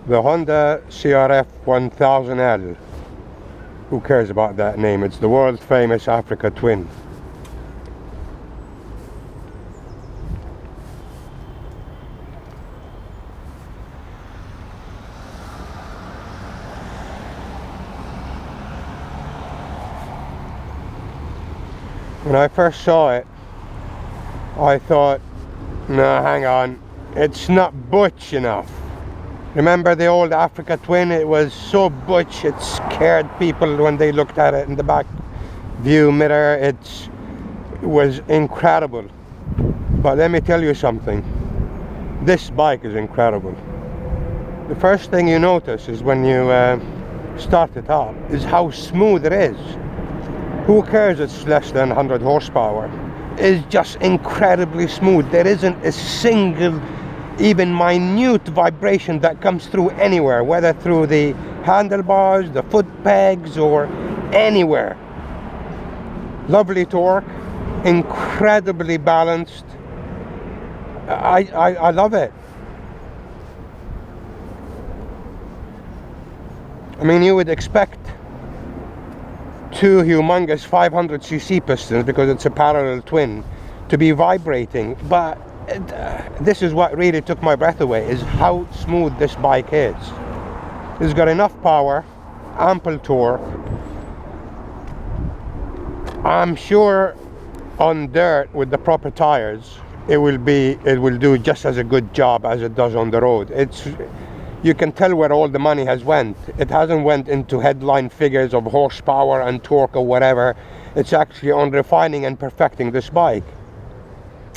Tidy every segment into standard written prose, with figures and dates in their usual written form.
The Honda CRF 1000L. Who cares about that name? It's the world famous Africa Twin. When I first saw it, I thought, no, hang on, it's not butch enough. Remember the old Africa Twin? It was so butch, it scared people when they looked at it in the back view mirror. It was incredible. But let me tell you something. This bike is incredible. The first thing you notice is when you start it up is how smooth it is. Who cares it's less than 100 horsepower? It's just incredibly smooth. There isn't a single, even minute vibration that comes through anywhere, whether through the handlebars, the foot pegs, or anywhere. Lovely torque, incredibly balanced. I love it. I mean, you would expect two humongous 500cc pistons, because it's a parallel twin, to be vibrating, but this is what really took my breath away, is how smooth this bike is. It's got enough power, ample torque. I'm sure on dirt with the proper tires it will do just as a good job as it does on the road. You can tell where all the money has went. It hasn't went into headline figures of horsepower and torque or whatever. It's actually on refining and perfecting this bike.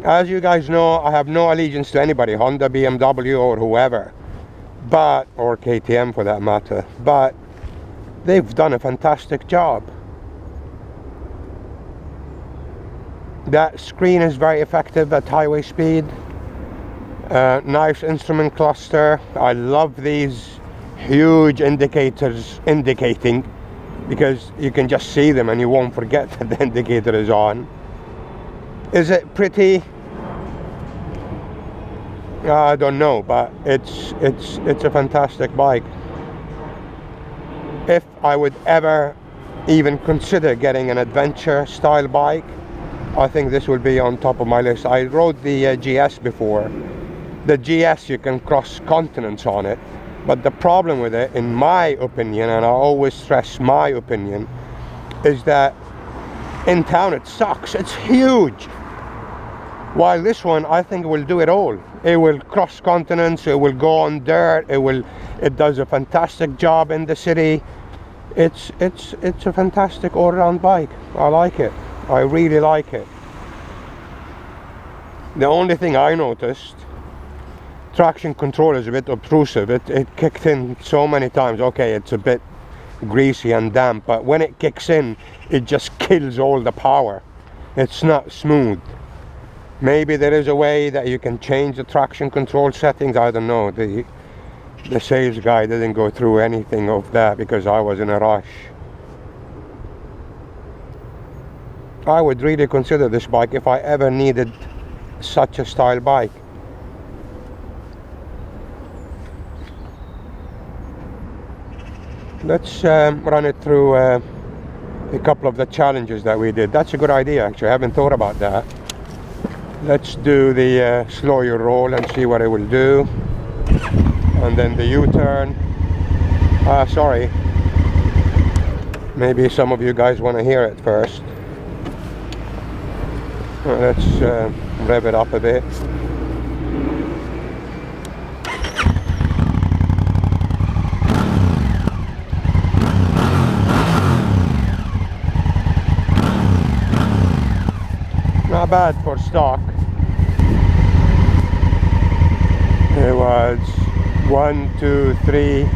As you guys know, I have no allegiance to anybody, Honda, BMW, or whoever, or KTM for that matter, but they've done a fantastic job. That screen is very effective at highway speed. Nice instrument cluster. I love these huge indicators indicating, because you can just see them and you won't forget that the indicator is on. Is it pretty? I don't know, but it's a fantastic bike. If I would ever even consider getting an adventure style bike, I think this will be on top of my list. I rode the GS before. The GS, you can cross continents on it, but the problem with it, in my opinion, and I always stress my opinion, is that in town it sucks. It's huge. While this one, I think, will do it all. It will cross continents, it will go on dirt, it does a fantastic job in the city. It's a fantastic all-round bike. I like it. I really like it. The only thing I noticed, traction control is a bit obtrusive. It kicked in so many times. Okay, it's a bit greasy and damp, but when it kicks in, it just kills all the power. It's not smooth. Maybe there is a way that you can change the traction control settings. I don't know. The sales guy didn't go through anything of that because I was in a rush. I would really consider this bike if I ever needed such a style bike. Let's run it through a couple of the challenges that we did. That's a good idea, actually. I haven't thought about that. Let's do the slow your roll and see what it will do. And then the U-turn. Sorry. Maybe some of you guys want to hear it first. Let's rev it up a bit. Not bad for stock. It was 1, 2, 3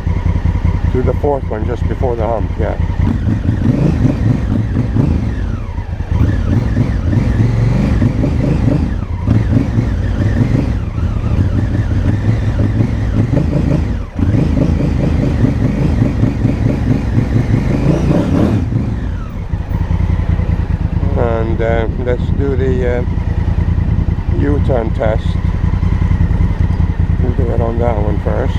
to the fourth one just before the hump, yeah. And let's do the U-turn test. We'll do it on that one first.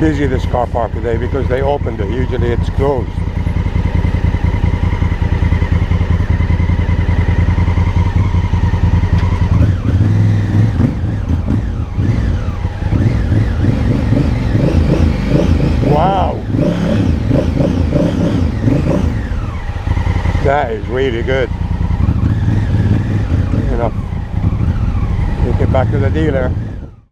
busy, this car park today, because they opened it. Usually it's closed. Wow, that is really good. You know, take it back to the dealer.